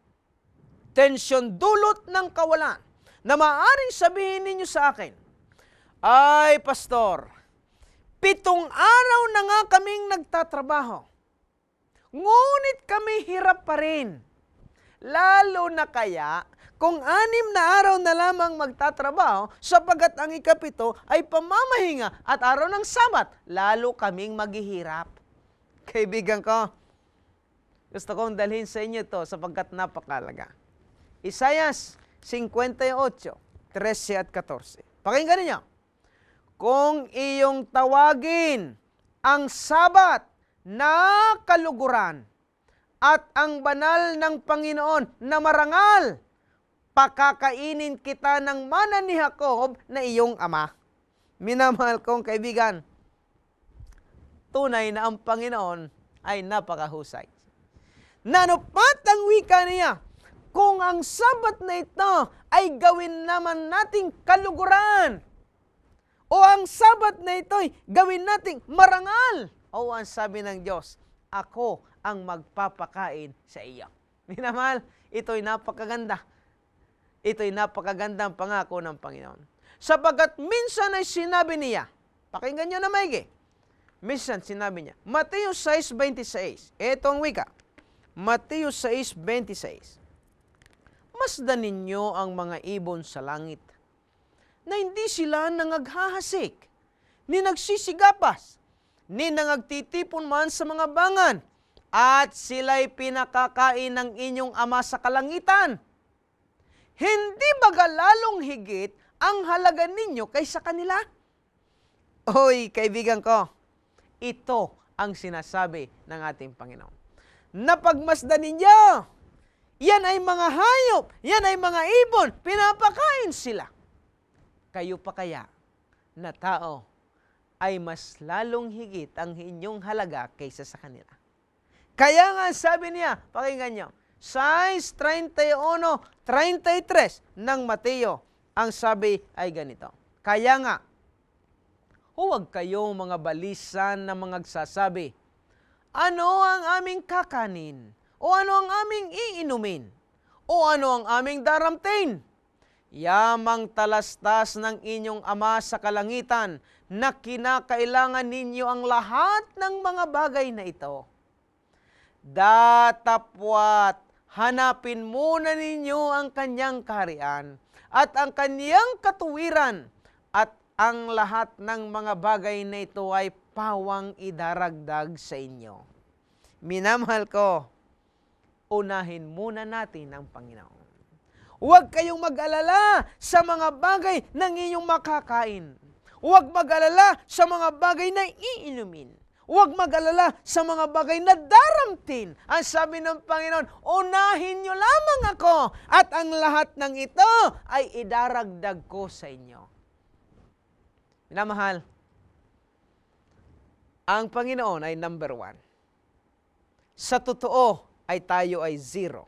tensyon dulot ng kawalan, na maaaring sabihin ninyo sa akin, ay pastor, 7 araw na nga kaming nagtatrabaho, ngunit kami hirap pa rin. Lalo na kaya kung 6 na araw na lamang magtatrabaho, sapagat ang ika-7 ay pamamahinga at araw ng Sabat, lalo kaming maghihirap. Kaibigan ko, gusto kong dalhin sa inyo ito sapagkat napakalaga. Isaias 58:13 at 14. Pakinggan niyo. Kung iyong tawagin ang Sabat na kaluguran at ang banal ng Panginoon na marangal, pakakainin kita ng mana ni Jacob na iyong ama. Minamahal kong kaibigan, tunay na ang Panginoon ay napakahusay. Nanupat ang wika niya, kung ang Sabat na ito ay gawin naman nating kaluguran, o ang Sabat na ito'y gawin nating marangal, o ang sabi ng Diyos, ako ang magpapakain sa iyo. Minamahal, ito'y napakaganda. Ito'y napakagandang pangako ng Panginoon. Sapagkat minsan ay sinabi niya, pakinggan nyo na maigi, minsan sinabi niya, Mateo 6:26, etong wika, Mateo 6:26, masdan ninyo ang mga ibon sa langit, na hindi sila nangaghahasik, ni nagsisigapas, ni nangagtitipon man sa mga bangan, at sila'y pinakakain ng inyong ama sa kalangitan. Hindi baga lalong higit ang halaga ninyo kaysa kanila? Hoy, kaibigan ko, ito ang sinasabi ng ating Panginoon. Napagmasdan ninyo, yan ay mga hayop, yan ay mga ibon, pinapakain sila. Kayo pa kaya na tao ay mas lalong higit ang inyong halaga kaysa sa kanila. Kaya nga sabi niya, pakinggan nyo, size 31:33 ng Mateo, ang sabi ay ganito. Kaya nga, huwag kayong mga balisan na mga nagsasabi, ano ang aming kakanin? O ano ang aming iinumin? O ano ang aming daramtin? Yamang talastas ng inyong Ama sa kalangitan na kinakailangan ninyo ang lahat ng mga bagay na ito. Datapwat, hanapin muna ninyo ang kanyang kaharian at ang kanyang katuwiran, at ang lahat ng mga bagay na ito ay pawang idaragdag sa inyo. Minamahal ko, unahin muna natin ang Panginoon. Huwag kayong mag-alala sa mga bagay ng inyong makakain. Huwag mag-alala sa mga bagay na iinumin. Huwag mag-alala sa mga bagay na daramtin. Ang sabi ng Panginoon, unahin nyo lamang ako at ang lahat ng ito ay idaragdag ko sa inyo. Minamahal, ang Panginoon ay number 1. Sa totoo ay tayo ay 0.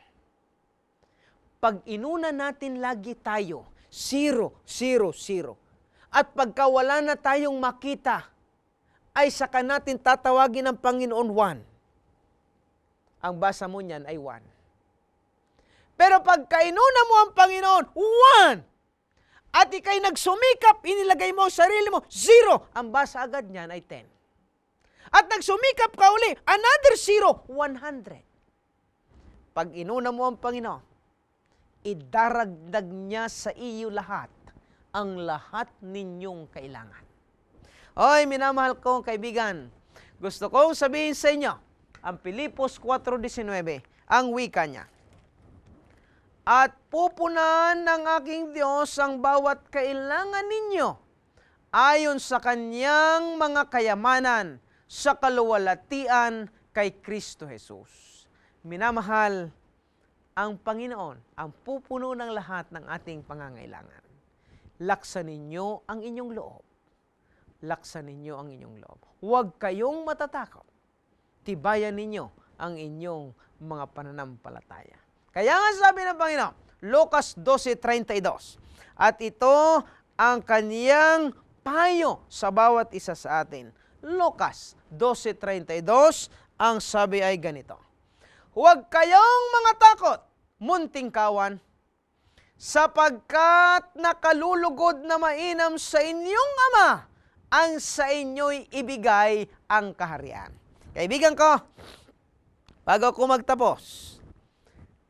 Pag inuna natin lagi tayo, 0, 0, 0. At pagka wala na tayong makita, ay saka natin tatawagin ng Panginoon 1. Ang basa mo niyan ay 1. Pero pagka inuna mo ang Panginoon, 1. At ikay nagsumikap, inilagay mo sarili mo, 0. Ang basa agad niyan ay 10. At nagsumikap ka uli, another 0, 100. Pag inuna mo ang Panginoon, idaragdag niya sa iyo lahat, ang lahat ninyong kailangan. Oy, minamahal kong kaibigan, gusto kong sabihin sa inyo, ang Filipos 4:19, ang wika niya. At pupunan ng aking Diyos ang bawat kailangan ninyo, ayon sa kanyang mga kayamanan, sa kaluwalhatian kay Kristo Jesus. Minamahal, ang Panginoon ang pupuno ng lahat ng ating pangangailangan. Laksan ninyo ang inyong loob. Laksan ninyo ang inyong loob. Huwag kayong matatakot. Tibayan ninyo ang inyong mga pananampalataya. Kaya nga sabi ng Panginoon, Lucas 12:32, at ito ang kaniyang payo sa bawat isa sa atin. Lucas 12:32, ang sabi ay ganito, huwag kayong mga takot, munting kawan, sapagkat nakalulugod na mainam sa inyong Ama ang sa inyo'y ibigay ang kaharian. Kaibigan ko, bago ako magtapos,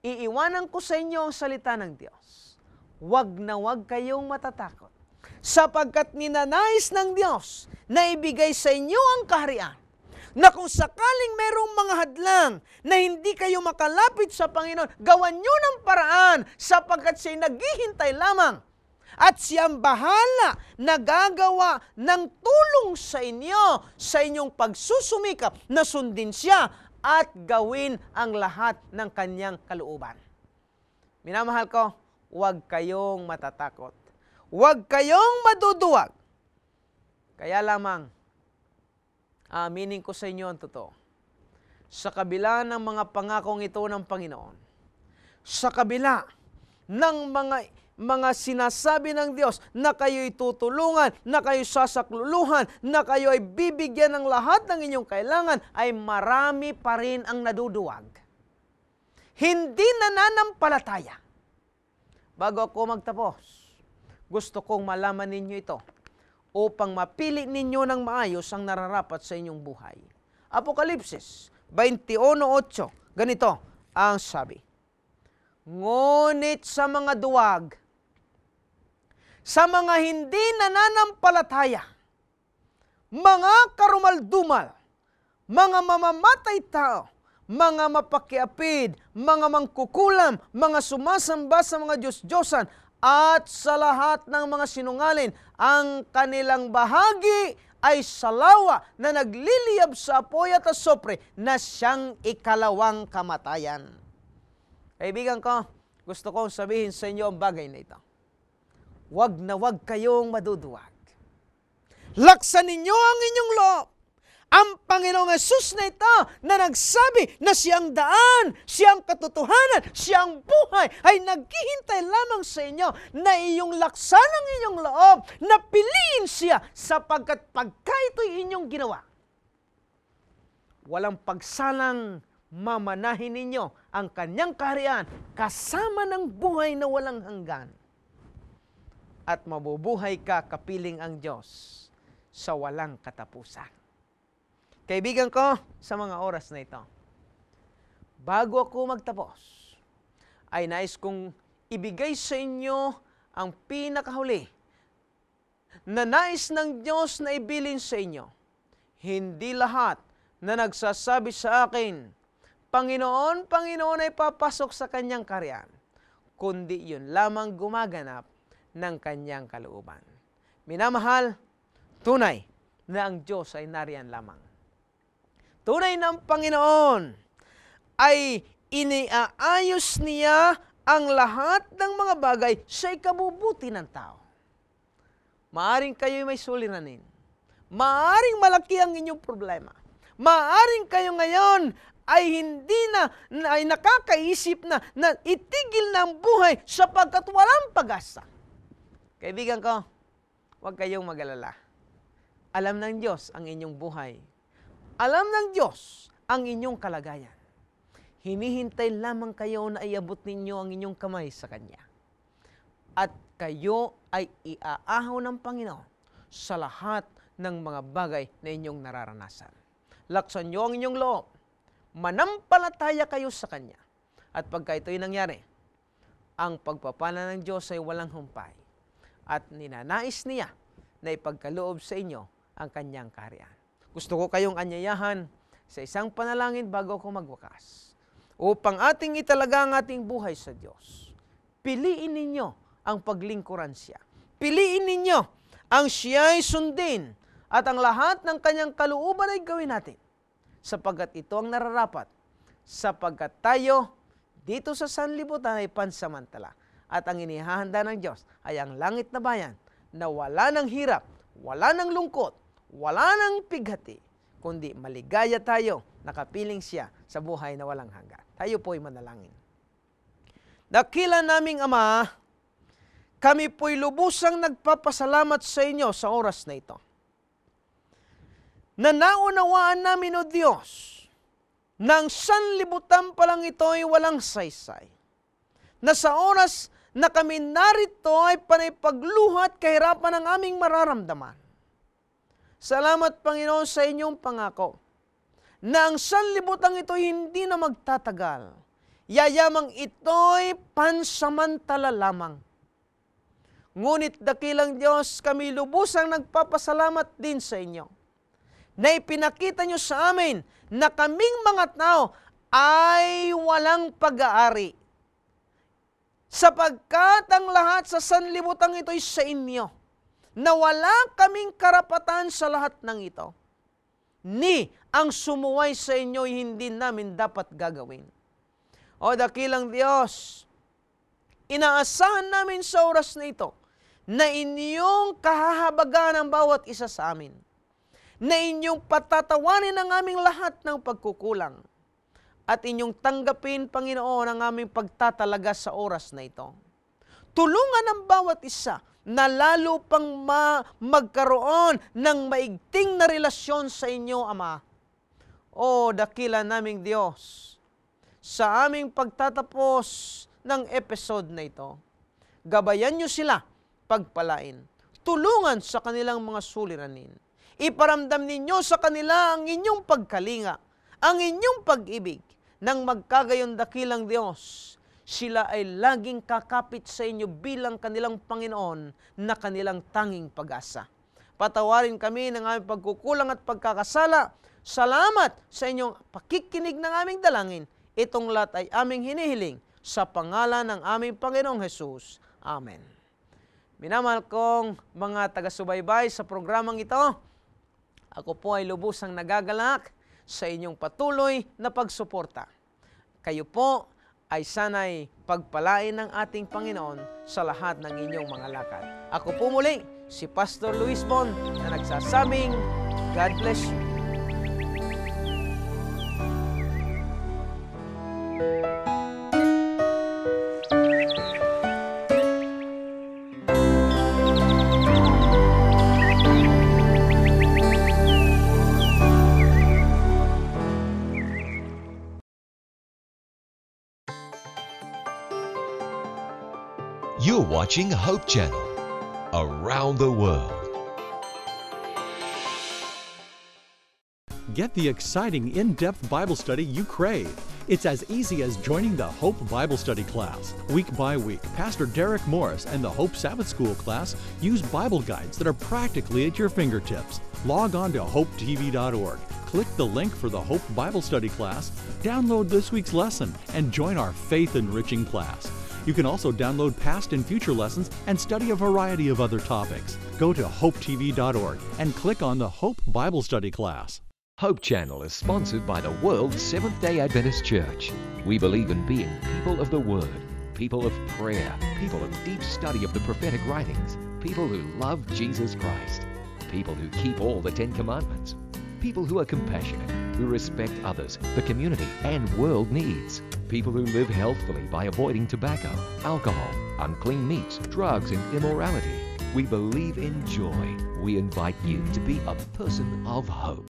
iiwanan ko sa inyo ang salita ng Diyos. Huwag na huwag kayong matatakot, sapagkat ninanais ng Diyos na ibigay sa inyo ang kaharian, na kung sakaling merong mga hadlang na hindi kayo makalapit sa Panginoon, gawan nyo ng paraan sapagkat siya'y naghihintay lamang at siyang bahala na gagawa ng tulong sa inyo sa inyong pagsusumikap na sundin siya at gawin ang lahat ng kanyang kalooban. Minamahal ko, huwag kayong matatakot. Huwag kayong maduduwag. Kaya lamang, aaminin ko sa inyo ang totoo. Sa kabila ng mga pangakong ito ng Panginoon, sa kabila ng mga sinasabi ng Diyos na kayo'y tutulungan, na kayo'y sasakluluhan, na kayo ay bibigyan ng lahat ng inyong kailangan, ay marami pa rin ang naduduwag. Hindi nananampalataya. Bago ako magtapos, gusto kong malaman ninyo ito upang mapili ninyo ng maayos ang nararapat sa inyong buhay. Apokalipsis 21:8, ganito ang sabi, ngunit sa mga duwag, sa mga hindi nananampalataya, mga karumaldumal, mga mamamatay tao, mga mapakiapid, mga mangkukulam, mga sumasamba sa mga Diyos-Diyosan, at sa lahat ng mga sinungaling, ang kanilang bahagi ay salawa na nagliliyab sa apoy at asopre na siyang ikalawang kamatayan. Kaibigan ko, gusto kong sabihin sa inyo ang bagay na ito. Wag na wag kayong maduduwag. Laksan ninyo ang inyong loob. Ang Panginoong Hesus na ito na nagsabi na siyang daan, siyang katotohanan, siyang buhay ay naghihintay lamang sa inyo na iyong laksan ang inyong loob, na piliin siya sapagkat pagka ito'y inyong ginawa, walang pagsalang mamanahin ninyo ang kanyang kaharian kasama ng buhay na walang hanggan. At mabubuhay ka kapiling ang Diyos sa walang katapusan. Kaibigan ko, sa mga oras na ito, bago ako magtapos, ay nais kong ibigay sa inyo ang pinakahuli na nais ng Diyos na ibilin sa inyo. Hindi lahat na nagsasabi sa akin, Panginoon, Panginoon ay papasok sa kanyang kaharian, kundi yun lamang gumaganap ng kanyang kalooban. Minamahal, tunay na ang Diyos ay nariyan lamang. Tunay ng Panginoon ay iniaayos niya ang lahat ng mga bagay sa ikabubuti ng tao. Maaring kayo may suliranin. Maaring malaki ang inyong problema. Maaring kayo ngayon ay hindi ay nakakaisip na itigil ng buhay sapagkat walang pag-asa. Kaibigan ko, huwag kayong mag-alala. Alam ng Diyos ang inyong buhay. Alam ng Diyos ang inyong kalagayan. Hinihintay lamang kayo na iabot ninyo ang inyong kamay sa Kanya. At kayo ay iaahaw ng Panginoon sa lahat ng mga bagay na inyong nararanasan. Laksan nyo ang inyong loob. Manampalataya kayo sa Kanya. At pagka ito'y nangyari, ang pagpapala ng Diyos ay walang humpay. At ninanais niya na ipagkaloob sa inyo ang Kanyang kaharian. Gusto ko kayong anyayahan sa isang panalangin bago ako magwakas, upang ating italaga ang ating buhay sa Diyos. Piliin ninyo ang paglingkuran siya. Piliin ninyo ang siya'y sundin at ang lahat ng kanyang kalooban ay gawin natin, sapagkat ito ang nararapat, sapagkat tayo dito sa sanlibutan ay pansamantala at ang inihahanda ng Diyos ay ang langit na bayan na wala ng hirap, wala ng lungkot, wala ng pighati, kundi maligaya tayo, nakapiling siya sa buhay na walang hanggan. Tayo po'y manalangin. Dakila naming Ama, kami po'y lubusang nagpapasalamat sa inyo sa oras na ito. Na naunawaan namin, O Diyos, na ang sanlibutan pa lang ito ay walang saysay. Na sa oras na kami narito ay panay pagluha at kahirapan ang aming mararamdaman. Salamat, Panginoon, sa inyong pangako na ang sanlibutan ito hindi na magtatagal. Yayamang ito'y pansamantala lamang. Ngunit dakilang Diyos, kami lubusang nagpapasalamat din sa inyo na ipinakita nyo sa amin na kaming mga tao ay walang pag-aari. Sapagkat ang lahat sa sanlibutan ito'y sa inyo, na wala kaming karapatan sa lahat ng ito. Ni ang sumuway sa inyo hindi namin dapat gagawin. O dakilang Diyos, inaasahan namin sa oras na ito na inyong kahahabagan ang bawat isa sa amin. Na inyong patatawanin ang aming lahat ng pagkukulang. At inyong tanggapin, Panginoon, ang aming pagtatalaga sa oras na ito. Tulungan ang bawat isa na lalo pang magkaroon ng maigting na relasyon sa inyo, Ama. O dakila naming Diyos, sa aming pagtatapos ng episode na ito, gabayan nyo sila, pagpalain, tulungan sa kanilang mga suliranin. Iparamdam ninyo sa kanila ang inyong pagkalinga, ang inyong pag-ibig, nang magkagayon dakilang Diyos, sila ay laging kakapit sa inyo bilang kanilang Panginoon na kanilang tanging pag-asa. Patawarin kami ng aming pagkukulang at pagkakasala. Salamat sa inyong pakikinig ng aming dalangin. Itong lahat ay aming hinihiling sa pangalan ng aming Panginoong Hesus. Amen. Minamahal kong mga taga-subaybay sa programang ito, Ako po ay lubusang nagagalak sa inyong patuloy na pagsuporta. Kayo po ay sana'y pagpalain ng ating Panginoon sa lahat ng inyong mga lakad. Ako po muli, si Pastor Luis Bon, na nagsasabing, God bless you. You're watching Hope Channel, around the world. Get the exciting, in-depth Bible study you crave. It's as easy as joining the Hope Bible Study class. Week by week, Pastor Derek Morris and the Hope Sabbath School class use Bible guides that are practically at your fingertips. Log on to hopetv.org, click the link for the Hope Bible Study class, download this week's lesson, and join our faith-enriching class. You can also download past and future lessons and study a variety of other topics. Go to hopetv.org and click on the Hope Bible Study class. Hope Channel is sponsored by the World Seventh-day Adventist Church. We believe in being people of the Word, people of prayer, people of deep study of the prophetic writings, people who love Jesus Christ, people who keep all the 10 Commandments, people who are compassionate, who respect others, the community, and world needs, people who live healthfully by avoiding tobacco, alcohol, unclean meats, drugs, and immorality. We believe in joy. We invite you to be a person of hope.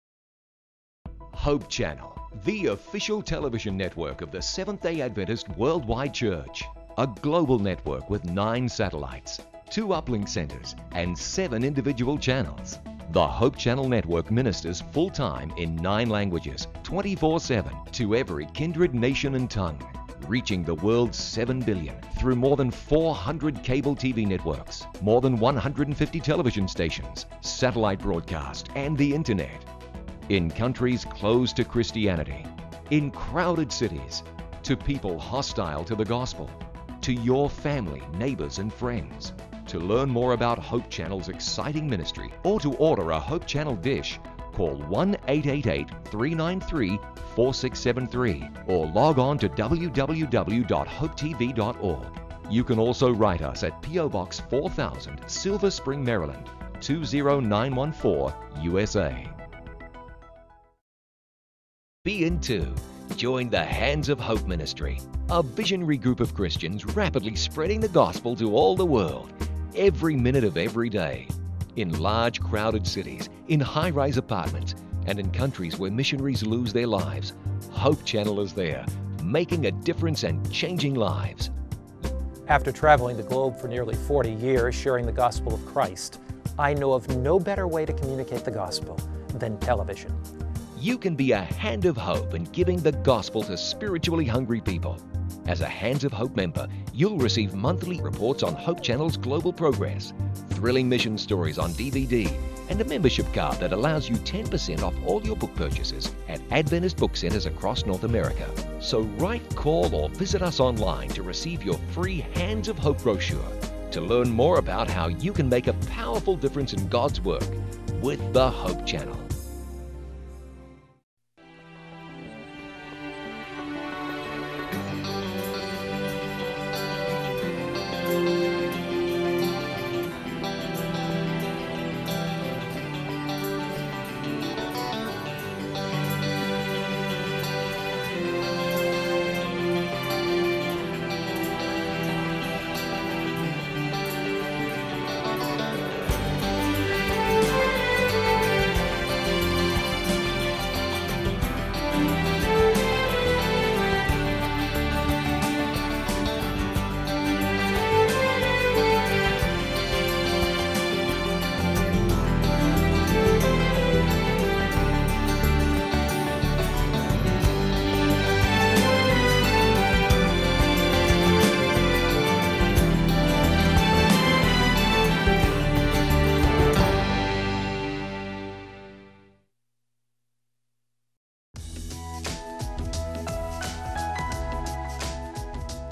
Hope Channel, the official television network of the Seventh-day Adventist Worldwide Church. A global network with 9 satellites, 2 uplink centers, and 7 individual channels. The Hope Channel Network ministers full-time in 9 languages, 24/7, to every kindred, nation, and tongue, reaching the world's 7 billion through more than 400 cable TV networks, more than 150 television stations, satellite broadcast, and the internet. In countries closed to Christianity, in crowded cities, to people hostile to the gospel, to your family, neighbors, and friends. To learn more about Hope Channel's exciting ministry or to order a Hope Channel dish, call 1-888-393-4673 or log on to www.hopetv.org. You can also write us at P.O. Box 4000, Silver Spring, Maryland, 20914, USA. Be in too. Join the Hands of Hope Ministry, a visionary group of Christians rapidly spreading the gospel to all the world, every minute of every day. In large, crowded cities, in high-rise apartments, and in countries where missionaries lose their lives, Hope Channel is there, making a difference and changing lives. After traveling the globe for nearly 40 years sharing the gospel of Christ, I know of no better way to communicate the gospel than television. You can be a hand of hope in giving the gospel to spiritually hungry people. As a Hands of Hope member, you'll receive monthly reports on Hope Channel's global progress, thrilling mission stories on DVD, and a membership card that allows you 10% off all your book purchases at Adventist book centers across North America. So write, call, or visit us online to receive your free Hands of Hope brochure to learn more about how you can make a powerful difference in God's work with the Hope Channel.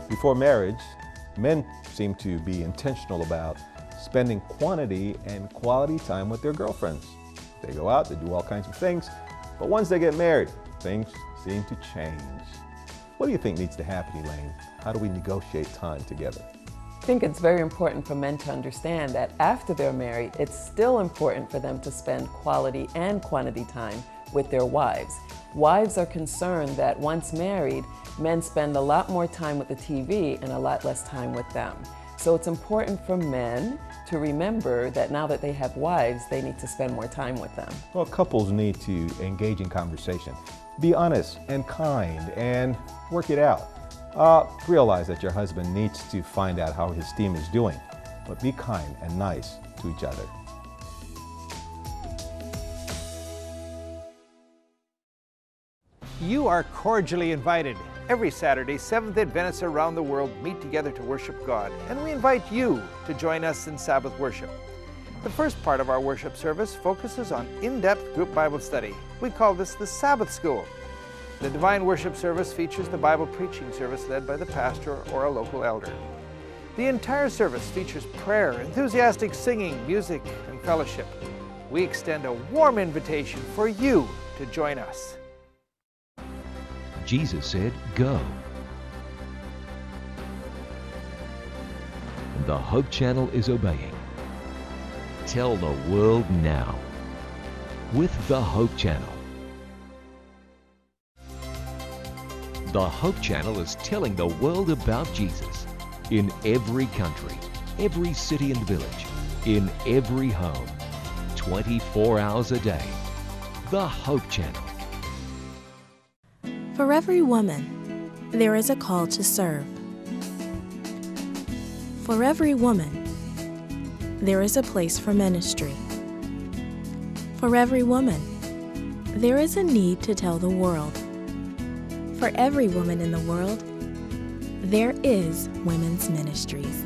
Before marriage, men seem to be intentional about spending quantity and quality time with their girlfriends. They go out, they do all kinds of things, but once they get married, things seem to change. What do you think needs to happen, Elaine? How do we negotiate time together? I think it's very important for men to understand that after they're married, it's still important for them to spend quality and quantity time with their wives. Wives are concerned that once married, men spend a lot more time with the TV and a lot less time with them. So it's important for men to remember that now that they have wives, they need to spend more time with them. Well, couples need to engage in conversation. Be honest and kind and work it out. Realize that your husband needs to find out how his team is doing, but be kind and nice to each other. You are cordially invited. Every Saturday, Seventh-day Adventists around the world meet together to worship God, and we invite you to join us in Sabbath worship. The first part of our worship service focuses on in-depth group Bible study. We call this the Sabbath School. The Divine Worship service features the Bible preaching service led by the pastor or a local elder. The entire service features prayer, enthusiastic singing, music, and fellowship. We extend a warm invitation for you to join us. Jesus said, "Go." And the Hope Channel is obeying. Tell the world now with the Hope Channel. The Hope Channel is telling the world about Jesus in every country, every city and village, in every home, 24 hours a day. The Hope Channel. For every woman, there is a call to serve. For every woman, there is a place for ministry. For every woman, there is a need to tell the world. For every woman in the world, there is Women's Ministries.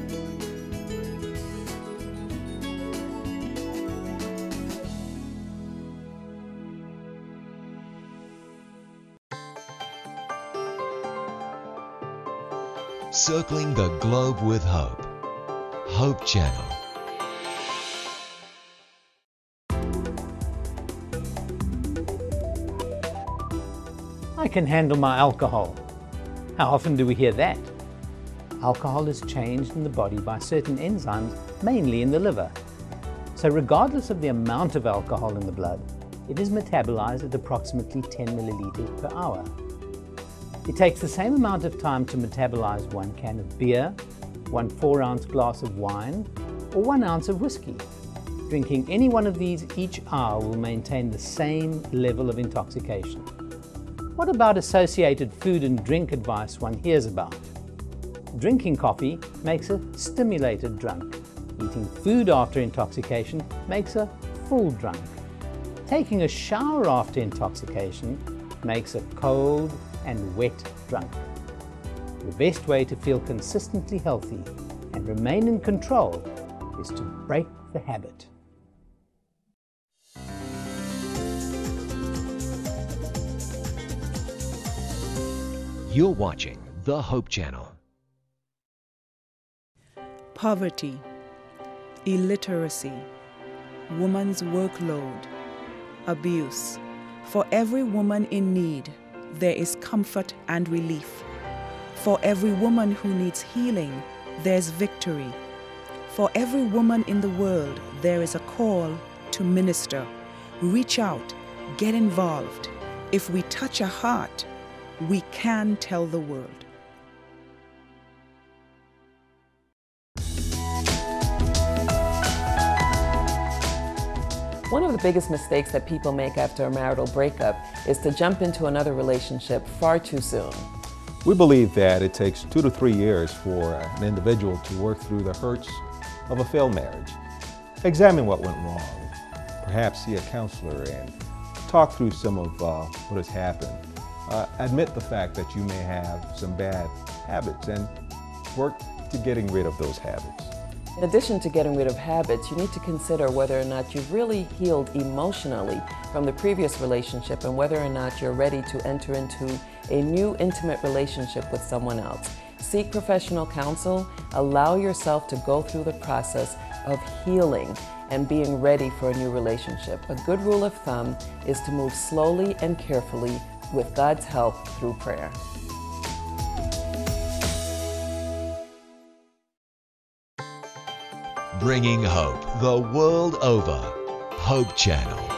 Circling the globe with hope. Hope Channel. I can handle my alcohol. How often do we hear that? Alcohol is changed in the body by certain enzymes, mainly in the liver. So regardless of the amount of alcohol in the blood, it is metabolized at approximately 10 milliliters per hour. It takes the same amount of time to metabolize 1 can of beer, 1 4-ounce glass of wine, or 1 ounce of whiskey. Drinking any one of these each hour will maintain the same level of intoxication. What about associated food and drink advice one hears about? Drinking coffee makes a stimulated drunk. Eating food after intoxication makes a full drunk. Taking a shower after intoxication makes a cold and wet drunk. The best way to feel consistently healthy and remain in control is to break the habit. You're watching the Hope Channel. Poverty, illiteracy, woman's workload, abuse. For every woman in need, there is comfort and relief. For every woman who needs healing, there's victory. For every woman in the world, there is a call to minister. Reach out, get involved. If we touch a heart, we can tell the world. One of the biggest mistakes that people make after a marital breakup is to jump into another relationship far too soon. We believe that it takes 2 to 3 years for an individual to work through the hurts of a failed marriage. Examine what went wrong. Perhaps see a counselor and talk through some of what has happened. Admit the fact that you may have some bad habits and work to getting rid of those habits. In addition to getting rid of habits, you need to consider whether or not you've really healed emotionally from the previous relationship and whether or not you're ready to enter into a new intimate relationship with someone else. Seek professional counsel, allow yourself to go through the process of healing, and being ready for a new relationship. A good rule of thumb is to move slowly and carefully with God's help through prayer. Bringing hope the world over. Hope Channel.